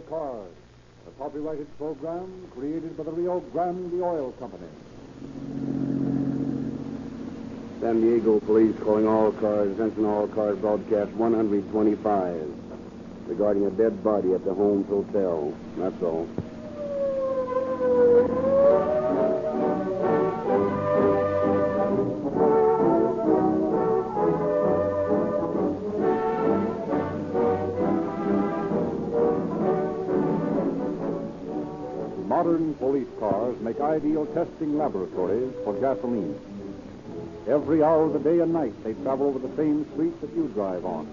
Cars, a copyrighted program created by the Rio Grande Oil Company. San Diego Police calling all cars. Attention all cars, broadcast 125. Regarding a dead body at the Holmes Hotel. That's all. Modern police cars make ideal testing laboratories for gasoline. Every hour of the day and night, they travel over the same streets that you drive on,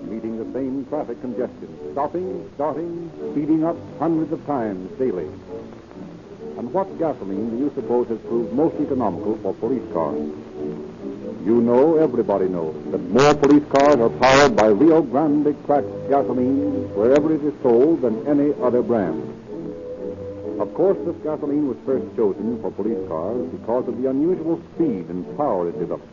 meeting the same traffic congestion, stopping, starting, speeding up hundreds of times daily. And what gasoline do you suppose has proved most economical for police cars? You know, everybody knows, that more police cars are powered by Rio Grande cracked gasoline wherever it is sold than any other brand. Of course, this gasoline was first chosen for police cars because of the unusual speed and power it develops.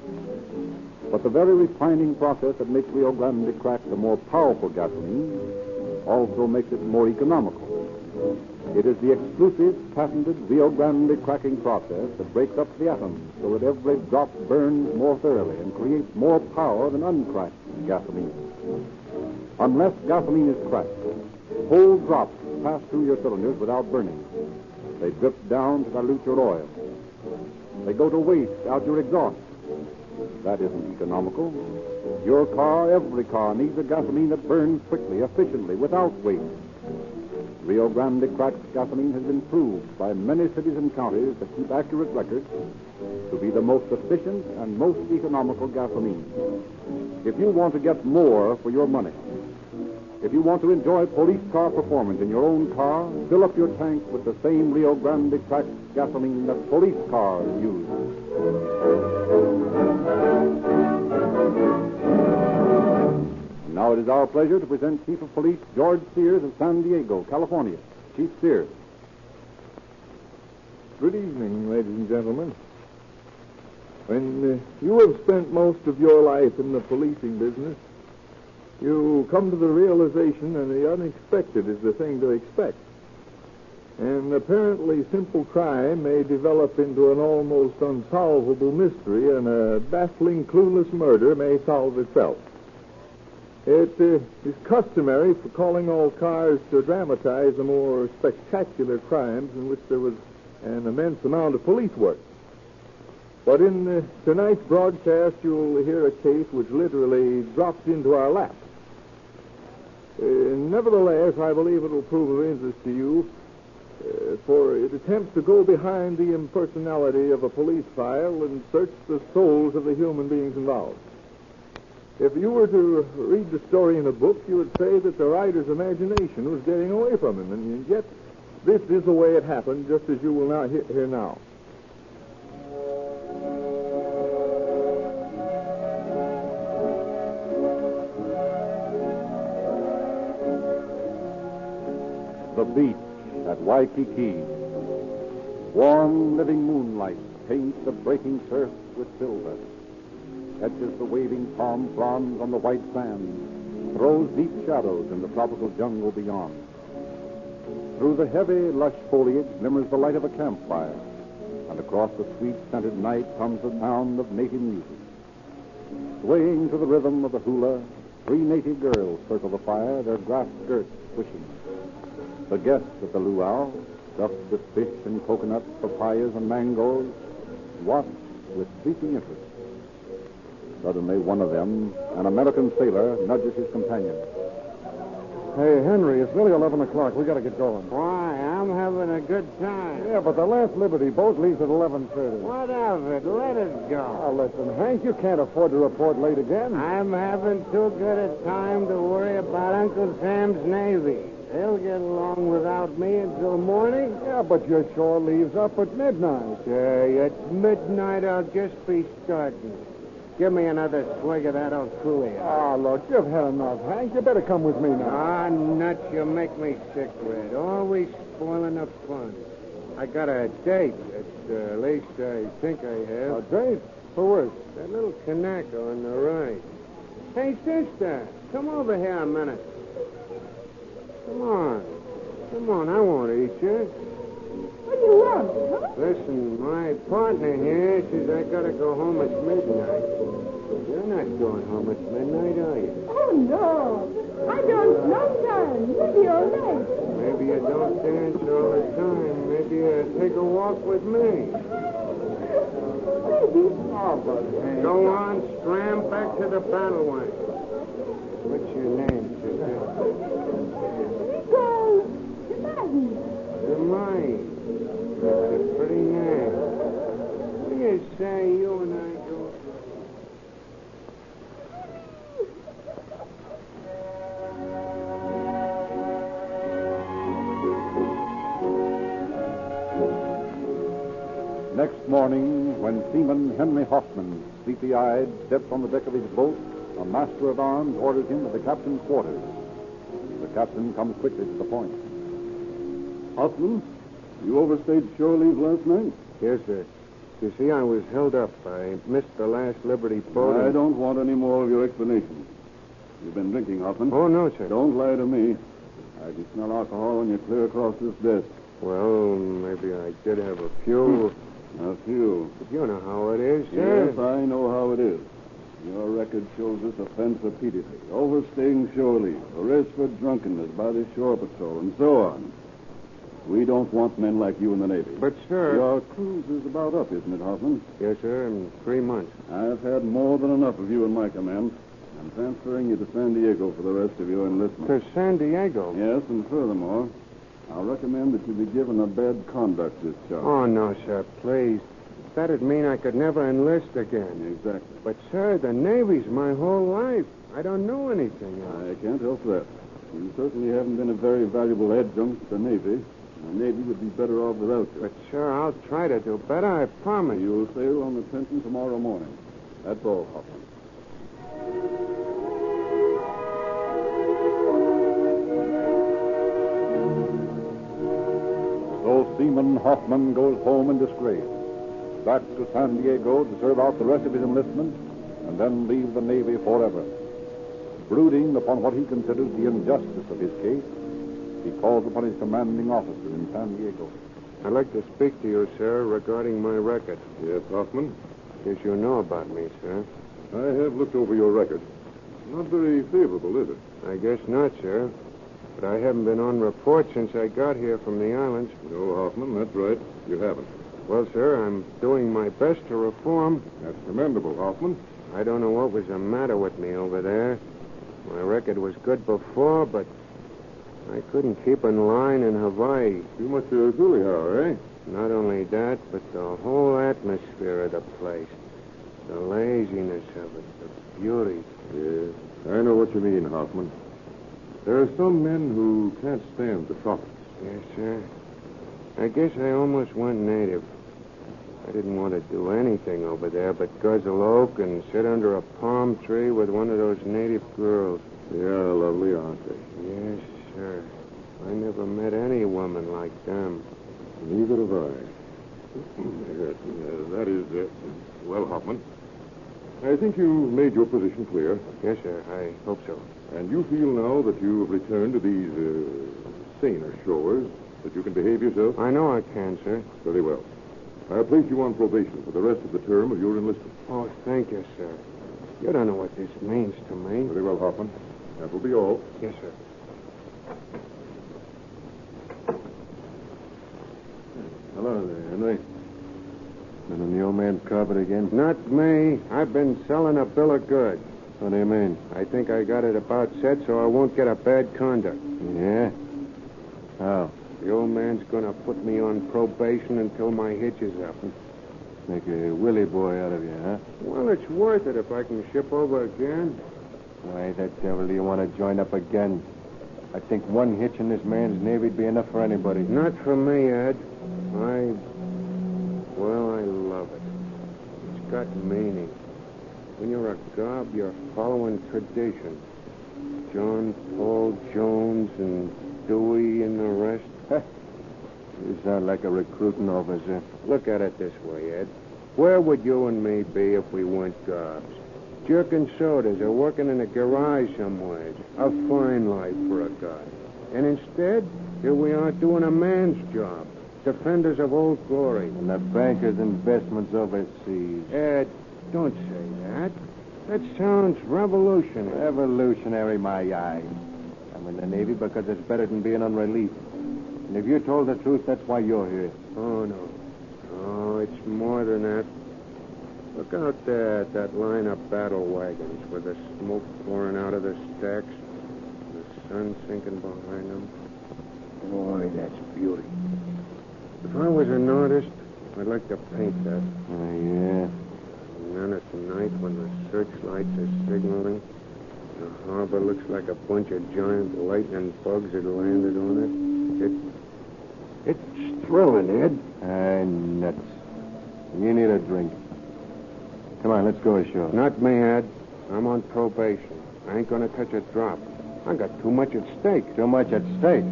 But the very refining process that makes Rio Grande crack the more powerful gasoline also makes it more economical. It is the exclusive, patented Rio Grande cracking process that breaks up the atoms so that every drop burns more thoroughly and creates more power than uncracked gasoline. Unless gasoline is cracked, whole drops pass through your cylinders without burning. They drip down to dilute your oil. They go to waste out your exhaust. That isn't economical. Your car, every car, needs a gasoline that burns quickly, efficiently, without waste. Rio Grande cracked gasoline has been proved by many cities and counties that keep accurate records to be the most efficient and most economical gasoline. If you want to get more for your money, if you want to enjoy police car performance in your own car, fill up your tank with the same Rio Grande cracked gasoline that police cars use. Now it is our pleasure to present Chief of Police George Sears of San Diego, California. Chief Sears. Good evening, ladies and gentlemen. When you have spent most of your life in the policing business, you come to the realization that the unexpected is the thing to expect. An apparently simple crime may develop into an almost unsolvable mystery, and a baffling, clueless murder may solve itself. It is customary for calling all cars to dramatize the more spectacular crimes in which there was an immense amount of police work. But in tonight's broadcast, you'll hear a case which literally dropped into our lap. Nevertheless, I believe it will prove of interest to you, for it attempts to go behind the impersonality of a police file and search the souls of the human beings involved. If you were to read the story in a book, you would say that the writer's imagination was getting away from him, and yet this is the way it happened, just as you will now hear now. The beach at Waikiki. Warm, living moonlight paints the breaking surf with silver, etches the waving palm fronds on the white sand, throws deep shadows in the tropical jungle beyond. Through the heavy, lush foliage glimmers the light of a campfire, and across the sweet-scented night comes the sound of native music. Swaying to the rhythm of the hula, 3 native girls circle the fire, their grass skirts swishing. The guests at the luau, stuffed with fish and coconuts, papayas and mangoes, watch with sleeping interest. Suddenly, one of them, an American sailor, nudges his companion. Hey, Henry, it's nearly 11 o'clock. We got to get going. Why, I'm having a good time. Yeah, but the last Liberty boat leaves at 11:30. What of it? Let it go. Now, listen, Hank, you can't afford to report late again. I'm having too good a time to worry about Uncle Sam's Navy. They'll get along without me until morning. Yeah, but your shore leaves up at midnight. Say, at midnight I'll just be starting. Give me another swig of that old Coolio. Ah, look, you've had enough, Hank. You better come with me now. Ah, nuts, you make me sick, Red. Always spoiling the fun. I got a date. At least I think I have. A date? Who is? That little Kanaka on the right. Hey, sister, come over here a minute. Come on. Come on, I won't eat you. What do you want, huh? Listen, my partner here says I gotta go home at midnight. You're not going home at midnight, are you? Oh, no. I don't know time. Maybe you're late. Maybe you don't dance all the time. Maybe you take a walk with me. Maybe. Oh, but hey. Go on, scram back to the battle wagon. What's your name, sister? Because Maggie. Mine. That's a pretty name. What do you say you and I go? Next morning, when Seaman Henry Hoffman, sleepy-eyed, steps on the deck of his boat, a master-at-arms orders him to the captain's quarters. The captain comes quickly to the point. Hoffman, you overstayed shore leave last night? Yes, sir. You see, I was held up. I missed the last Liberty boat. I don't want any more of your explanations. You've been drinking, Hoffman. Oh, no, sir. Don't lie to me. I can smell alcohol when you clear across this desk. Well, maybe I did have a few. A few. But you know how it is, sir. Yes, I know how it is. Your record shows this offense repeatedly. Overstaying shore leave, arrest for drunkenness by the shore patrol, and so on. We don't want men like you in the Navy. But, sir... Your cruise is about up, isn't it, Hoffman? Yes, sir, in 3 months. I've had more than enough of you in my command. I'm transferring you to San Diego for the rest of your enlistment. To San Diego? Yes, and furthermore, I'll recommend that you be given a bad conduct discharge. Oh, no, sir, please. That'd mean I could never enlist again. Exactly. But, sir, the Navy's my whole life. I don't know anything else. I can't help that. You certainly haven't been a very valuable adjunct to the Navy. The Navy would be better off without you. But, sir, I'll try to do better, I promise. You'll sail on the Trenton tomorrow morning. That's all, Hoffman. So Seaman Hoffman goes home in disgrace, back to San Diego to serve out the rest of his enlistment, and then leave the Navy forever. Brooding upon what he considers the injustice of his case, he calls upon his commanding officer in San Diego. I'd like to speak to you, sir, regarding my record. Yes, Hoffman. Yes, you know about me, sir. I have looked over your record. Not very favorable, is it? I guess not, sir. But I haven't been on report since I got here from the islands. No, Hoffman, that's right. You haven't. Well, sir, I'm doing my best to reform. That's commendable, Hoffman. I don't know what was the matter with me over there. My record was good before, but I couldn't keep in line in Hawaii. Too much coolie hour, eh? Not only that, but the whole atmosphere of the place. The laziness of it, the beauty. Yes, I know what you mean, Hoffman. There are some men who can't stand the tropics. Yes, sir. I guess I almost went native. I didn't want to do anything over there but guzzle oak and sit under a palm tree with one of those native girls. Yeah, lovely, aren't they? Yes, sir. I never met any woman like them. Neither have I. Yes, that is, well, Hoffman, I think you made your position clear. Yes, sir. I hope so. And you feel now that you have returned to these saner shores, that you can behave yourself? I know I can, sir. Very well. I'll place you on probation for the rest of the term of your enlistment. Oh, thank you, sir. You don't know what this means to me. Very well, Hoffman. That will be all. Yes, sir. Hello there, Henry. Been in the old man's carpet again? Not me. I've been selling a bill of goods. What do you mean? I think I got it about set so I won't get a bad conduct. Yeah? How? The old man's going to put me on probation until my hitch is up. Make a willy boy out of you, huh? Well, it's worth it if I can ship over again. Why the devil do you want to join up again? I think one hitch in this man's Navy'd be enough for anybody. Not for me, Ed. I love it. It's got meaning. When you're a gob, you're following tradition. John Paul Jones and Dewey and the rest. You sound like a recruiting officer. Look at it this way, Ed. Where would you and me be if we weren't gobs? Jerking sodas or working in a garage somewhere. A fine life for a guy. And instead, Here we are doing a man's job. Defenders of Old Glory. And the banker's investments overseas. Ed, don't say that. That sounds revolutionary. Revolutionary, my eye. I'm in the Navy because it's better than being on relief. And if you told the truth, that's why you're here. Oh, no. Oh, it's more than that. Look out there at that line of battle wagons with the smoke pouring out of the stacks. The sun sinking behind them. Boy, that's beauty. If I was an artist, I'd like to paint that. Yeah. And then at night, when the searchlights are signaling, the harbor looks like a bunch of giant lightning bugs had landed on it. It's thrilling, Ed. Nuts. You need a drink. Come on, let's go ashore. Not me, Ed. I'm on probation. I ain't gonna touch a drop. I got too much at stake. Too much at stake.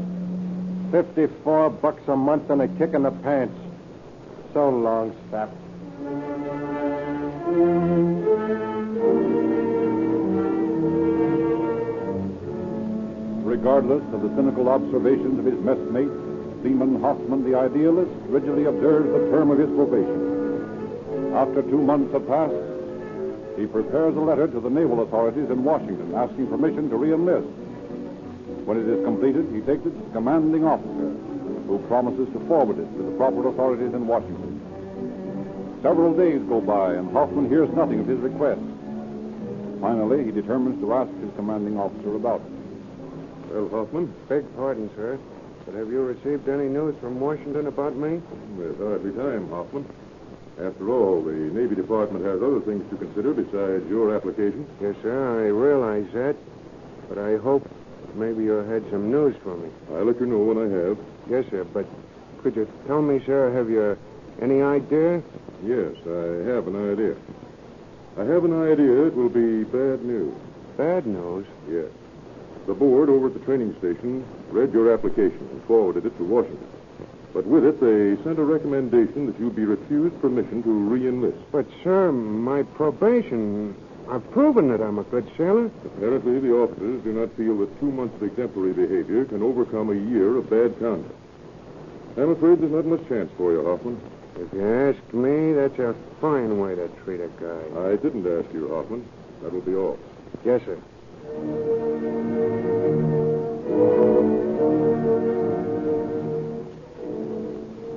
$54 a month and a kick in the pants. So long, Stap. Regardless of the cynical observations of his messmates, Seaman Hoffman, the idealist, rigidly observes the term of his probation. After 2 months have passed, he prepares a letter to the naval authorities in Washington asking permission to re-enlist. When it is completed, he takes it to the commanding officer, who promises to forward it to the proper authorities in Washington. Several days go by, and Hoffman hears nothing of his request. Finally, he determines to ask his commanding officer about it. Well, Hoffman? Beg pardon, sir. But have you received any news from Washington about me? There's hardly time, Hoffman. After all, the Navy Department has other things to consider besides your application. Yes, sir, I realize that. But I hope maybe you had some news for me. I'll let you know when I have. Yes, sir, but could you tell me, sir, have you any idea? Yes, I have an idea. I have an idea it will be bad news. Bad news? Yes. The board over at the training station read your application and forwarded it to Washington. But with it, they sent a recommendation that you be refused permission to re-enlist. But, sir, my probation, I've proven that I'm a good sailor. Apparently, the officers do not feel that 2 months of exemplary behavior can overcome a year of bad conduct. I'm afraid there's not much chance for you, Hoffman. If you ask me, that's a fine way to treat a guy. I didn't ask you, Hoffman. That will be all. Yes, sir.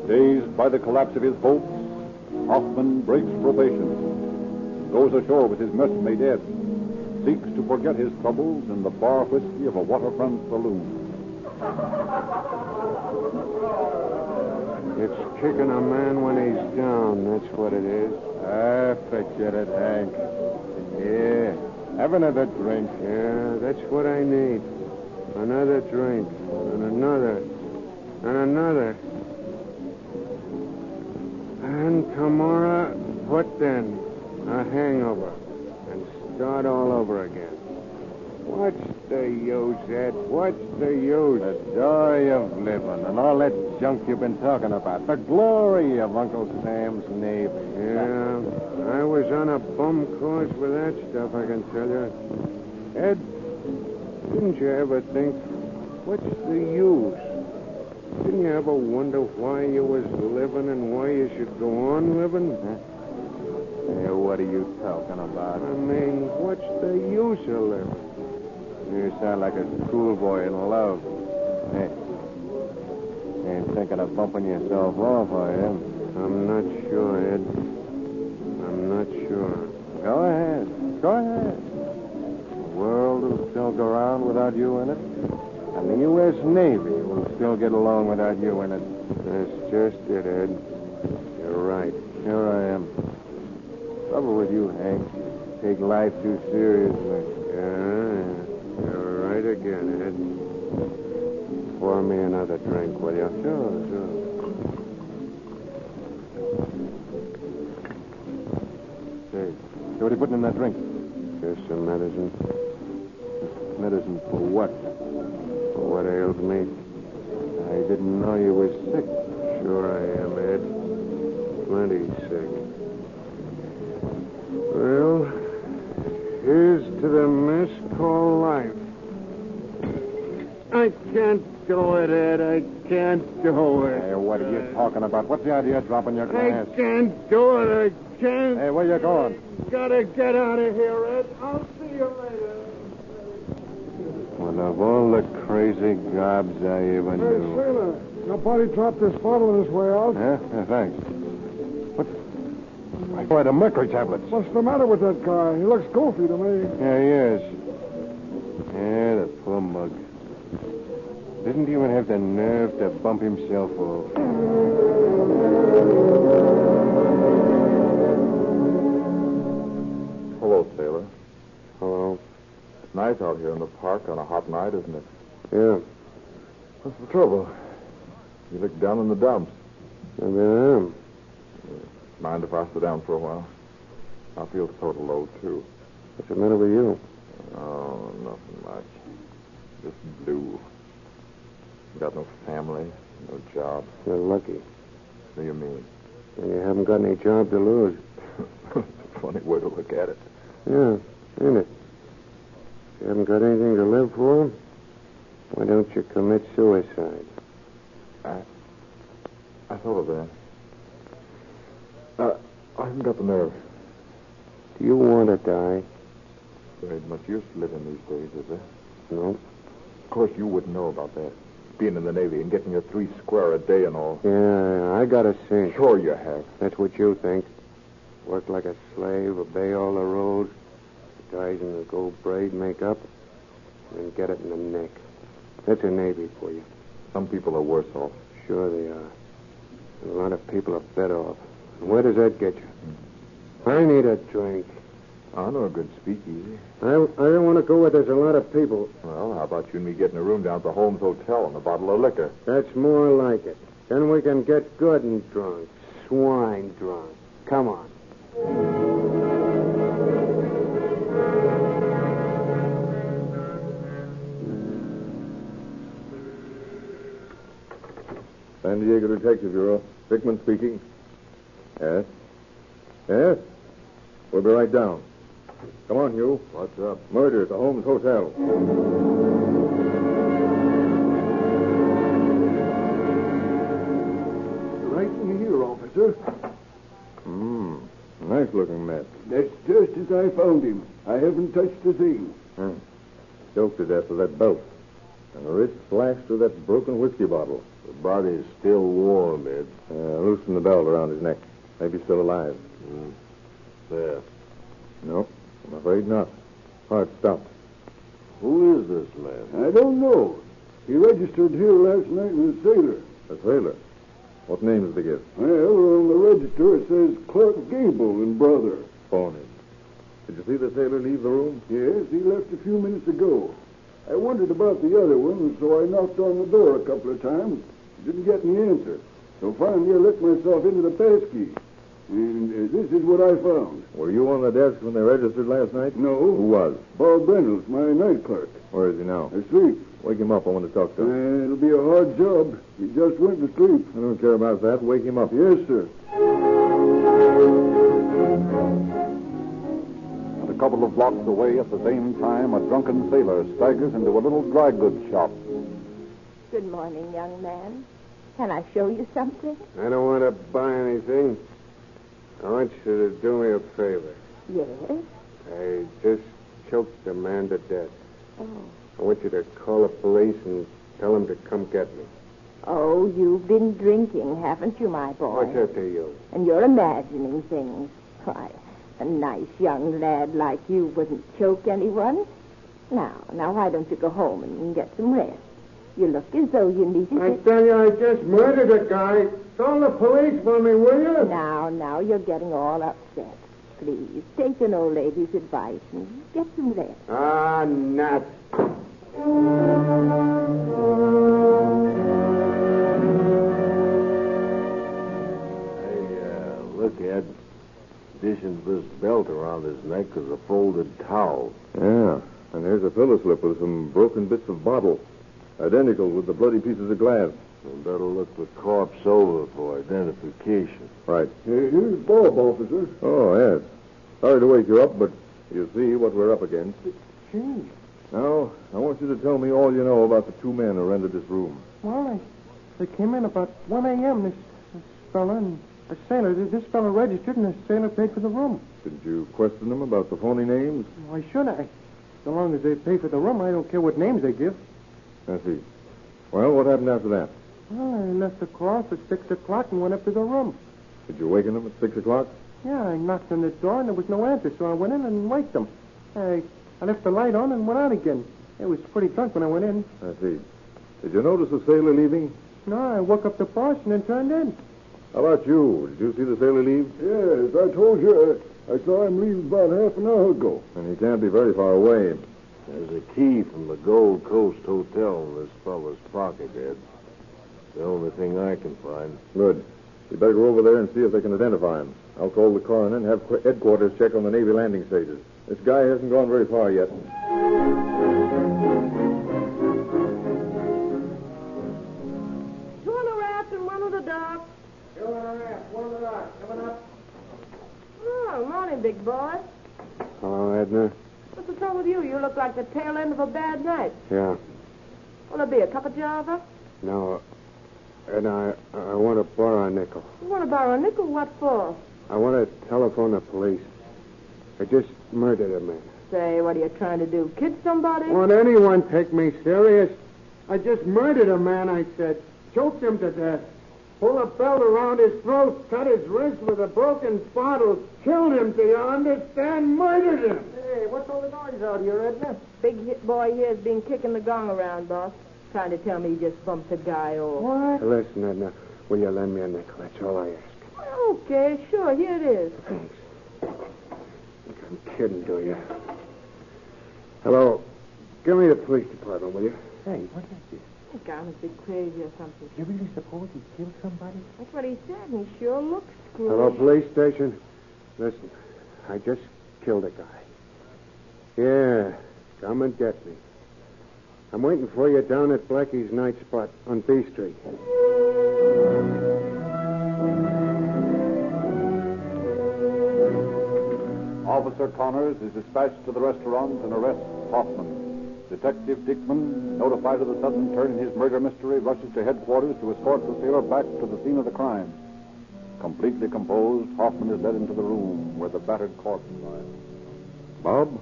Dazed by the collapse of his hopes, Hoffman breaks probation, goes ashore with his messmate Ed, seeks to forget his troubles in the bar whiskey of a waterfront saloon. It's kicking a man when he's down, that's what it is. Forget it, Hank. Yeah, have another drink. Yeah, that's what I need. Another drink, and another, and another. And tomorrow, what then? A hangover. And start all over again. What's the use, Ed? What's the use? The joy of living and all that junk you've been talking about. The glory of Uncle Sam's Navy. Yeah, I was on a bum course with that stuff, I can tell you. Ed, didn't you ever think, what's the use? Didn't you ever wonder why you was living and why you should go on living? Hey, what are you talking about? I mean, what's the use of living? You sound like a schoolboy in love. Hey, ain't thinking of bumping yourself off, are you? I'm not sure, Ed. I'm not sure. Go ahead. Go ahead. The world will still go round without you in it. And the U.S. Navy will still get along without you in it. That's just it, Ed. You're right. Sure I am. Trouble with you, Hank. You take life too seriously. Yeah. You're right again, Ed. Pour me another drink, will you? Sure. Say, what are you putting in that drink? Just some medicine. Medicine for what? For what ails me? I didn't know you were sick. Sure I am, Ed. Plenty sick. Well, here's to the mess called life. I can't do it, Ed. I can't do it. Hey, what are you talking about? What's the idea of dropping your glass? I can't do it. I can't. Hey, where you going? Gotta get out of here, Ed. I'll see you later. Well, of all the crazy gobs I ever knew. Sailor, nobody dropped this bottle on his way out. Yeah, thanks. What? Why, the mercury tablets. What's the matter with that guy? He looks goofy to me. Yeah, he is. Yeah, the poor mug. Didn't even have the nerve to bump himself off. Hello, sailor. Hello. It's nice out here in the park on a hot night, isn't it? Yeah. What's the trouble? You look down in the dumps. Maybe I am. Mind if I sit down for a while? I feel sort of low, too. What's the matter with you? Oh, nothing much. Just blue. Got no family, no job. You're lucky. What do you mean? And you haven't got any job to lose. It's a funny way to look at it. Yeah, ain't it? You haven't got anything to live for? Why don't you commit suicide? I thought of that. I haven't got the nerve. Do you want to die? There ain't much use living these days, is there? No. Of course, you wouldn't know about that. Being in the Navy and getting your 3 square a day and all. Yeah, I got a cinch. Sure you have. That's what you think. Work like a slave, obey all the rules. The guys in the gold braid make up, and get it in the neck. That's a Navy for you. Some people are worse off. Sure they are. And a lot of people are better off. And where does that get you? I need a drink. I know a good speakeasy. I don't want to go where there's a lot of people. Well, how about you and me getting a room down at the Holmes Hotel and a bottle of liquor? That's more like it. Then we can get good and drunk. Swine drunk. Come on. San Diego Detective Bureau. Hickman speaking. Yes? Yes? We'll be right down. Come on, Hugh. What's up? Murder at the Holmes Hotel. Right in here, officer. Nice-looking mess. That's just as I found him. I haven't touched a thing. Choked to death with that belt. And the wrist slashed with that broken whiskey bottle. The body's still warm, Ed. Loosen the belt around his neck. Maybe he's still alive. There. No, I'm afraid not. Heart stopped. Who is this man? I don't know. He registered here last night as a sailor. A sailor. What name does he give? Well, on the register it says Clark Gable and brother. Phony. Did you see the sailor leave the room? Yes, he left a few minutes ago. I wondered about the other one, so I knocked on the door a couple of times. Didn't get any answer. So finally I let myself into the passkey. And this is what I found. Were you on the desk when they registered last night? No. Who was? Bob Reynolds, my night clerk. Where is he now? Asleep. Wake him up. I want to talk to him. It'll be a hard job. He just went to sleep. I don't care about that. Wake him up. Yes, sir. And a couple of blocks away at the same time, a drunken sailor staggers into a little dry goods shop. Good morning, young man. Can I show you something? I don't want to buy anything. I want you to do me a favor. Yes. I just choked a man to death. Oh. I want you to call the police and tell them to come get me. Oh, you've been drinking, haven't you, my boy? What's that to you? And you're imagining things. Why, a nice young lad like you wouldn't choke anyone. Now, why don't you go home and get some rest? You look as though you needed I it. tell you, I just murdered a guy. Call the police for me, will you? Now, you're getting all upset. Please, take an old lady's advice and get some rest. Ah, nuts. Hey, look, Ed. Addition to this belt around his neck is a folded towel. Yeah. And here's a filler slip with some broken bits of bottle. Identical with the bloody pieces of glass. We better look the corpse over for identification. Right. Here's Bob, officer. Oh, yes. Sorry to wake you up, but you see what we're up against. Gee, Now, I want you to tell me all you know about the two men who rented this room. Well, they came in about 1 a.m., this fella and a sailor. This fella registered, and the sailor paid for the room. Didn't you question them about the phony names? Why should I? So long as they pay for the room, I don't care what names they give. I see. Well, what happened after that? Well, I left the call for 6 o'clock and went up to the room. Did you waken them at 6 o'clock? Yeah, I knocked on the door, and there was no answer, so I went in and waked them. I left the light on and went out again. I was pretty drunk when I went in. I see. Did you notice the sailor leaving? No, I woke up the boss and then turned in. How about you? Did you see the sailor leave? Yes, I told you. I saw him leave about half an hour ago. And he can't be very far away. There's a key from the Gold Coast Hotel in this fellow's pocket, Ed. The only thing I can find. Good. You better go over there and see if they can identify him. I'll call the coroner and have headquarters check on the Navy landing stages. This guy hasn't gone very far yet. Two on the raft and one on the dock. Two on the raft, one on the dock. Coming up. Oh, morning, big boy. Hello, Edna. What's the trouble with you? You look like the tail end of a bad night. Yeah. Will there be a cup of java? No. Edna, I want to borrow a nickel. You want to borrow a nickel? What for? I want to telephone the police. I just murdered a man. Say, what are you trying to do? Kid somebody? Won't anyone take me serious? I just murdered a man, I said. Choked him to death. Pulled a belt around his throat, cut his wrist with a broken bottle, killed him, do you understand? Murdered him. Hey, what's all the noise out here, Edna? Big hit boy here's been kicking the gong around, boss. Trying to tell me he just bumped a guy off. What? Listen, Edna, will you lend me a nickel? That's all I ask. Well, okay, sure, here it is. Thanks. Think I'm kidding, do you? Hello. Give me the police department, will you? Hey, what is this? The guy must be crazy or something. You really suppose he killed somebody? That's what he said, and he sure looks screwed. Hello, police station. Listen, I just killed a guy. Yeah, come and get me. I'm waiting for you down at Blackie's night spot on B Street. Officer Connors is dispatched to the restaurant and arrests Hoffman. Detective Dickman, notified of the sudden turn in his murder mystery, rushes to headquarters to escort the sailor back to the scene of the crime. Completely composed, Hoffman is led into the room where the battered corpse lies. Bob,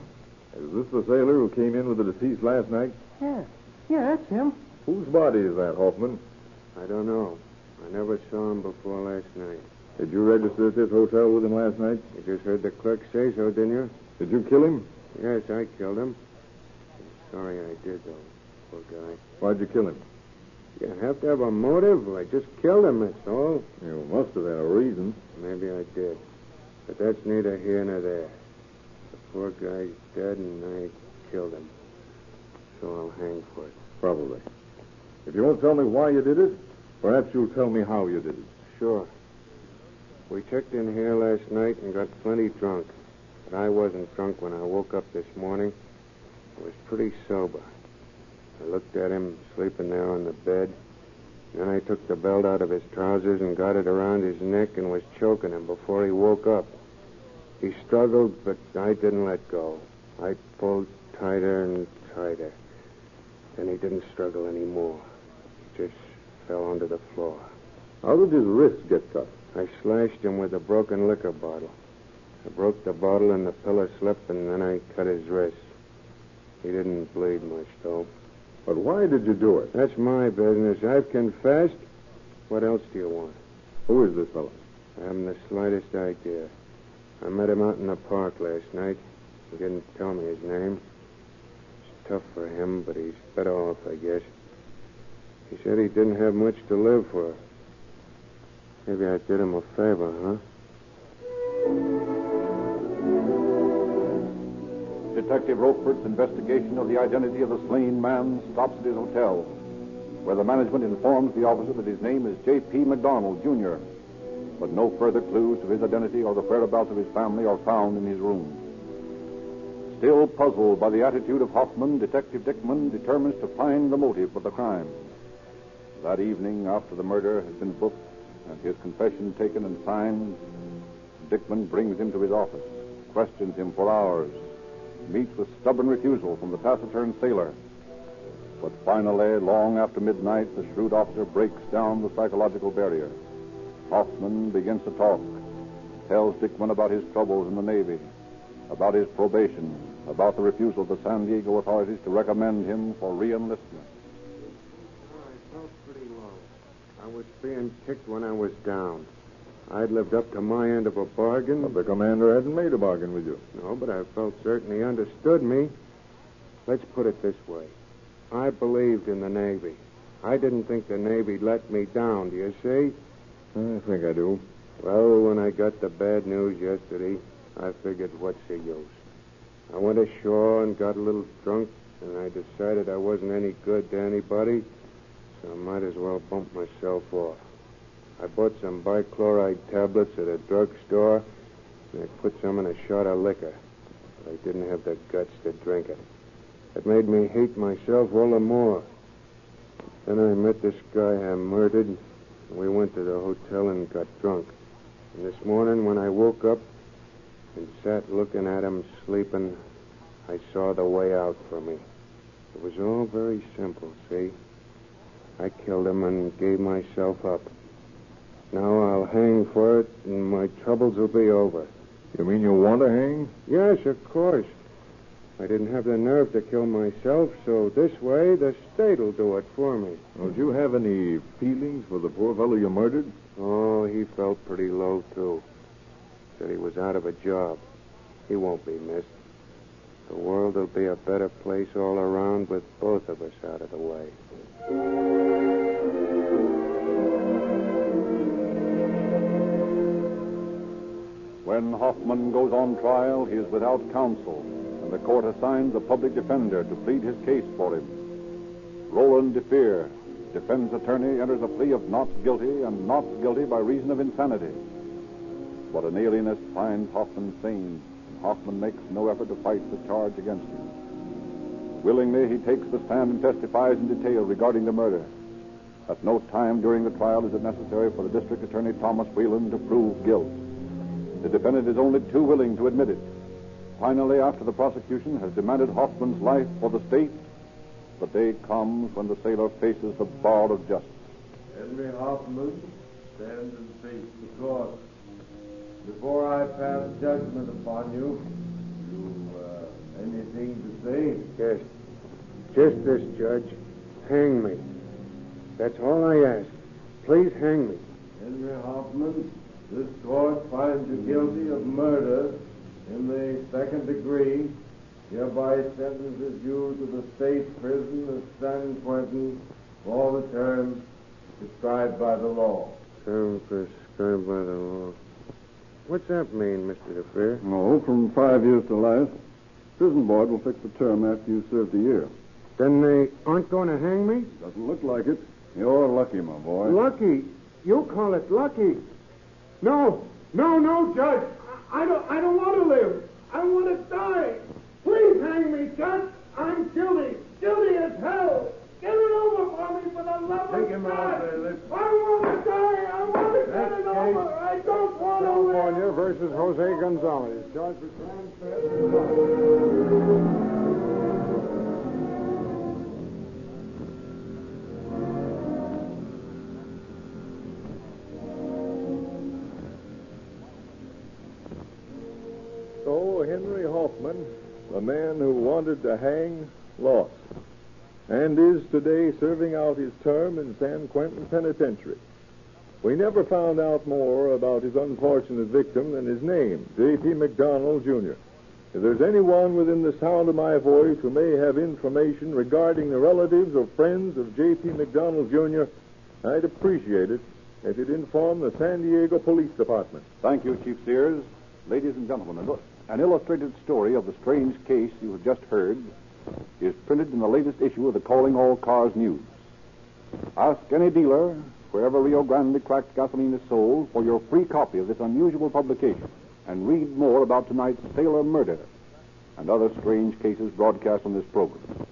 is this the sailor who came in with the deceased last night? Yeah, that's him. Whose body is that, Hoffman? I don't know. I never saw him before last night. Did you register at this hotel with him last night? You just heard the clerk say so, didn't you? Did you kill him? Yes, I killed him. I'm sorry I did, though. Poor guy. Why'd you kill him? You have to have a motive. I just killed him, that's all. You must have had a reason. Maybe I did. But that's neither here nor there. The poor guy's dead, and I killed him. So I'll hang for it. Probably. If you won't tell me why you did it, perhaps you'll tell me how you did it. Sure. We checked in here last night and got plenty drunk. But I wasn't drunk when I woke up this morning. I was pretty sober. I looked at him sleeping there on the bed. Then I took the belt out of his trousers and got it around his neck and was choking him before he woke up. He struggled, but I didn't let go. I pulled tighter and tighter. Then he didn't struggle anymore. He just fell onto the floor. How did his wrist get cut? I slashed him with a broken liquor bottle. I broke the bottle and the pillar slipped, and then I cut his wrist. He didn't bleed much, though. But why did you do it? That's my business. I've confessed. What else do you want? Who is this fellow? I haven't the slightest idea. I met him out in the park last night. He didn't tell me his name. It's tough for him, but he's better off, I guess. He said he didn't have much to live for. Maybe I did him a favor, huh? Detective Ropefort's investigation of the identity of the slain man stops at his hotel, where the management informs the officer that his name is J.P. McDonald, Jr., but no further clues to his identity or the whereabouts of his family are found in his room. Still puzzled by the attitude of Hoffman, Detective Dickman determines to find the motive for the crime. That evening, after the murder has been booked and his confession taken and signed, Dickman brings him to his office, questions him for hours, meets with stubborn refusal from the taciturn sailor. But finally, long after midnight, the shrewd officer breaks down the psychological barrier. Hoffman begins to talk, tells Dickman about his troubles in the Navy, about his probation, about the refusal of the San Diego authorities to recommend him for re-enlistment. I felt pretty low. I was being kicked when I was down. I'd lived up to my end of a bargain. But the commander hadn't made a bargain with you. No, but I felt certain he understood me. Let's put it this way. I believed in the Navy. I didn't think the Navy let me down, do you see? I think I do. Well, when I got the bad news yesterday, I figured, what's the use? I went ashore and got a little drunk, and I decided I wasn't any good to anybody, so I might as well bump myself off. I bought some bichloride tablets at a drugstore, and I put some in a shot of liquor. But I didn't have the guts to drink it. It made me hate myself all the more. Then I met this guy I murdered, and we went to the hotel and got drunk. And this morning, when I woke up and sat looking at him sleeping, I saw the way out for me. It was all very simple, see? I killed him and gave myself up. Now I'll hang for it, and my troubles will be over. You mean you want to hang? Yes, of course. I didn't have the nerve to kill myself, so this way the state will do it for me. Don't you have any feelings for the poor fellow you murdered? Oh, he felt pretty low, too. Said he was out of a job. He won't be missed. The world will be a better place all around with both of us out of the way. When Hoffman goes on trial, he is without counsel, and the court assigns a public defender to plead his case for him. Roland DeFeer, defense attorney, enters a plea of not guilty and not guilty by reason of insanity. But an alienist finds Hoffman sane, and Hoffman makes no effort to fight the charge against him. Willingly, he takes the stand and testifies in detail regarding the murder. At no time during the trial is it necessary for the district attorney, Thomas Whelan, to prove guilt. The defendant is only too willing to admit it. Finally, after the prosecution has demanded Hoffman's life for the state, the day comes when the sailor faces the bar of justice. Henry Hoffman stands and faces the court. Before I pass judgment upon you, anything to say? Yes. Just this, Judge. Hang me. That's all I ask. Please hang me. Henry Hoffman, this court finds you guilty of murder in the second degree, hereby sentences you to the state prison of San Quentin for the term prescribed by the law. Term prescribed by the law. What's that mean, Mr. DeFeer? No, from 5 years to life. Prison board will fix the term after you've served a year. Then they aren't going to hang me? Doesn't look like it. You're lucky, my boy. Lucky? You call it lucky? No, Judge. I don't want to live. I want to die. Please hang me, Judge. I'm guilty. Guilty as hell. Get it over for me, for the love Take of him God. out there. Let's... I want to die. I want to get it over. I don't want to live. California versus Jose Gonzalez. Charged with grand theft. So Henry Hoffman, the man who wanted to hang, lost, and is today serving out his term in San Quentin Penitentiary. We never found out more about his unfortunate victim than his name, J.P. McDonald, Jr. If there's anyone within the sound of my voice who may have information regarding the relatives or friends of J.P. McDonald, Jr., I'd appreciate it if you'd inform the San Diego Police Department. Thank you, Chief Sears. Ladies and gentlemen, an illustrated story of the strange case you have just heard is printed in the latest issue of the Calling All Cars News. Ask any dealer, wherever Rio Grande cracked gasoline is sold, for your free copy of this unusual publication, and read more about tonight's sailor murder and other strange cases broadcast on this program.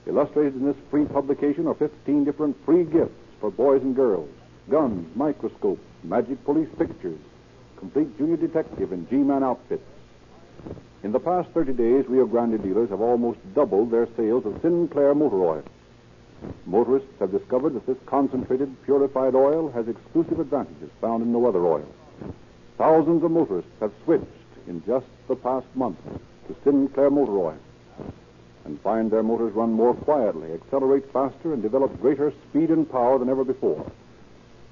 Illustrated in this free publication are 15 different free gifts for boys and girls: guns, microscopes, magic police pictures, complete junior detective and G-Man outfits, In the past 30 days, Rio Grande dealers have almost doubled their sales of Sinclair motor oil. Motorists have discovered that this concentrated, purified oil has exclusive advantages found in no other oil. Thousands of motorists have switched in just the past month to Sinclair motor oil and find their motors run more quietly, accelerate faster, and develop greater speed and power than ever before.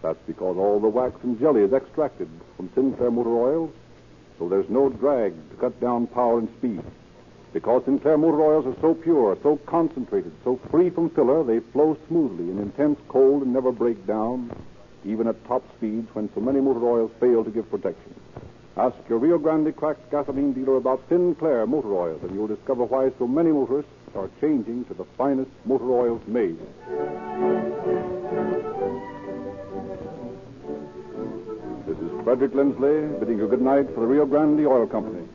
That's because all the wax and jelly is extracted from Sinclair motor oils, so there's no drag to cut down power and speed. Because Sinclair motor oils are so pure, so concentrated, so free from filler, they flow smoothly in intense cold and never break down, even at top speeds when so many motor oils fail to give protection. Ask your Rio Grande cracked gasoline dealer about Sinclair motor oils, and you'll discover why so many motorists are changing to the finest motor oils made. This is Frederick Lindsley bidding you good night for the Rio Grande Oil Company.